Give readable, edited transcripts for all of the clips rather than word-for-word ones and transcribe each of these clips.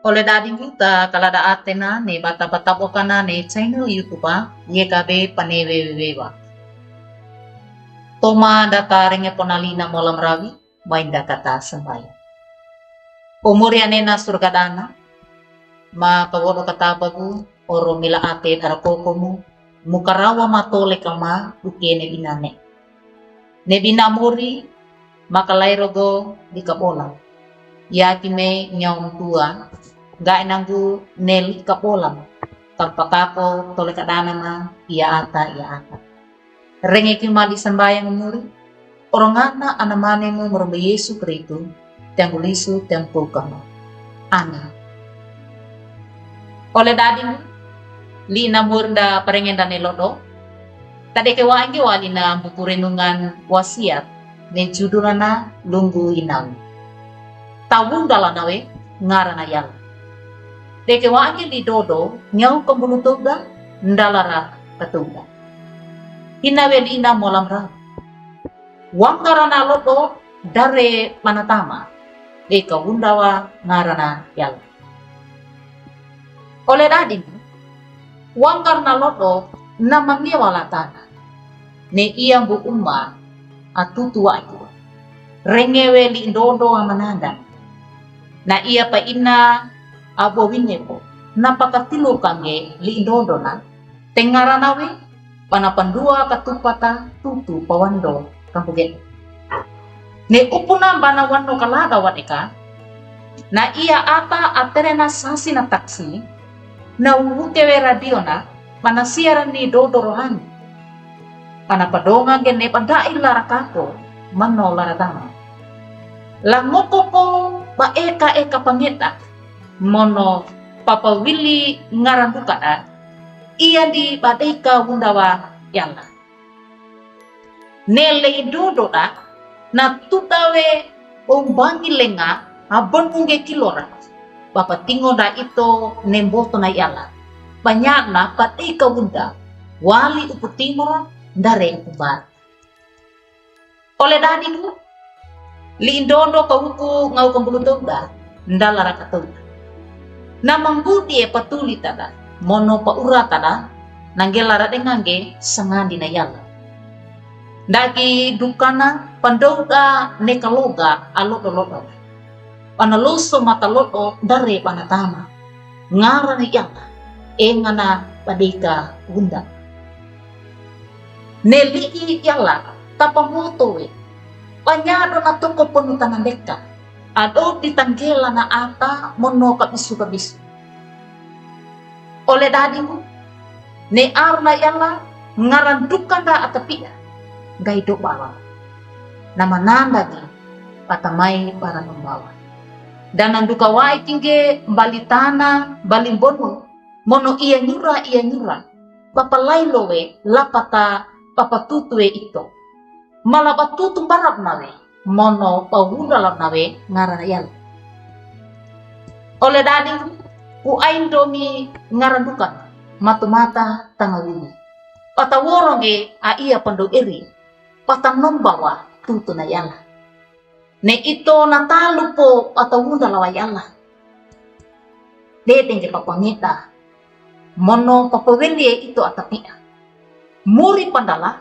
Oleh dading kita kalada atena ne bata-bata kana ne channel YouTube YKB panewewewa. Toma data ringe ponalina molam rawi mainda kata sembaya. Umuriane na surgadana ma kawono kata bagu oro mila ate darakokomu mukarawa matole kama ukene binane. Ne binamuri makalairogo di kapola. Yakime nyong tua ga enanggu nel kapolam tampakako tole kadana na iya ata. Renge kimali sembayang muri orangana anamane mo morbe Yesu Kristo tembulisu tempukama ana oleh dadin li namurda parengen dan elodo tade ke wangi wali na buku renungan wasiat ne judulana lunggu inang tawung dalanawe ngarana yang deke wangi di dodo nyau kembulutuga ndalara katuga inawe di ina molam ra wangkarana lodo dare manatama deka wundawa ngarana yang oleh dadin wangkarna lodo namangnya walatana ne iya bu umma atutua itu rengewe li dodo amananda na iya pa ina abo winyepo napakatilu kange li dodo na tengaranawe panapandua katupata tutu pawando kampuget ne upuna bana wando kalada wadeka na iya ata aterena sasi na taksi na utewe radio na panasiaran ni dodo rohani panapadonga gene padai larakako mano laratama langokoko ba eka pangeta mono papa Willy ngaranduka iya di badeka wundawa yanga nele dodo na tutawe ombangi lenga abon unge kilora papa tingo da ito nemboto na yala banyak na badeka wunda wali uputimora dare upubar oleh dadinku lindondo kawuku ngau kambulutoga ndalara katuga namanggudi patuli tada mono paura tada nanggelara dengange sangandi na yala dagi dukana pandauga nekaloga alodo panaluso matalodo dare panatama ngara na yala engana padika bunda neli yala tapamotowe panyado na toko penutan deka ado ditanggela na ata mono kabisu oleh dadimu ne arna yala ngarandukan da atapia gaido bawa nama nanda di patamai para membawa dan nanduka wai tingge balitana balimbono mono iya nyura papa lailowe lapata papa tutue ito malapatutu barap nawe mono pawunda lam nawe ngarana yal oleh dading u aindomi ngarandukan mata tangawini pata woronge a iya pando iri pata nombawa tutu na yala ne ito natalupo pata wunda lawa yala detenge papangita mono papawelie ito atapia muri pandala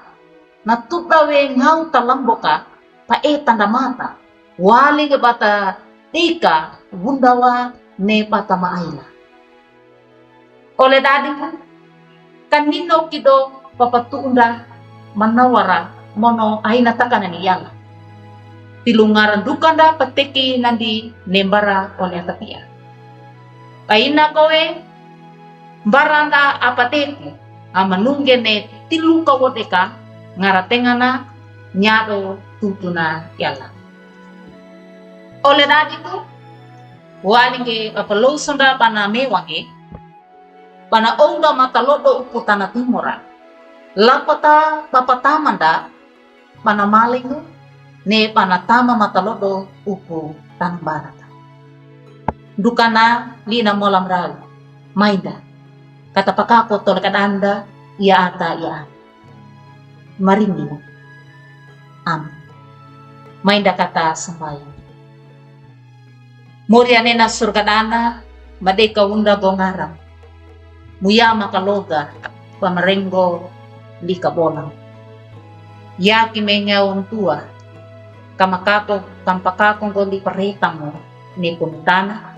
natutawe ngau talamboka pae tanda mata wali ke bata tika wundawa ne bata maaila oleh dading kanino kido papatunda manawara mono aina takana ni yala tilungaran dukanda pateki nandi nembara oleh tapia kaina kowe baranda apateki amanunggene tiluka wodeka ngaratengana nyado tutuna yala oleh dadiku walinge apalosonda pana mewange pana onda matalodo uputana timora lapata papatamanda pana malingu ne pana tama matalodo upu tanah barat dukana lina molam rawi mainda kata pakako tole kadanda ia ata maringi amin mainda kata sembayang muriane na surga dana made kaunda gongaram, muya makaloga, pamarengo li kabolang. Ya kimenya untua, kampakakong gondi paretamo ni puntana,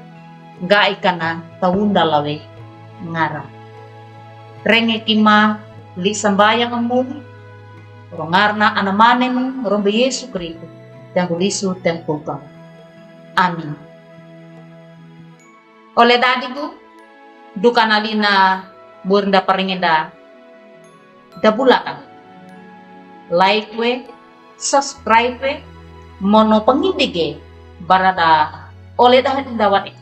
ga ikana taunda lawe ngaram. Renge kima li sambayang amuni, rongarna anamanen rombe Yesu Kristo, dan gulisu tempukam. Amin. Oleh dadiku, duka nalina murnda paringenda dabulakan. Like we, subscribe we, mono pengindige barada oleh dahan dawat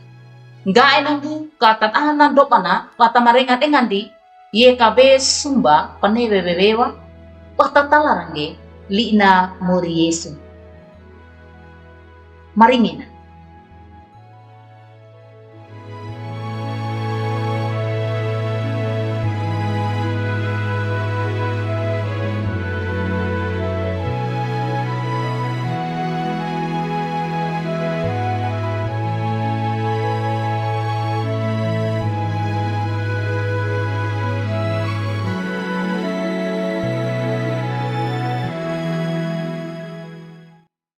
Ngai nandu katan anan do pana pata marengat engandi ye kabe sumba pane bebewa pata talarange lina muri Yesu. Maringina.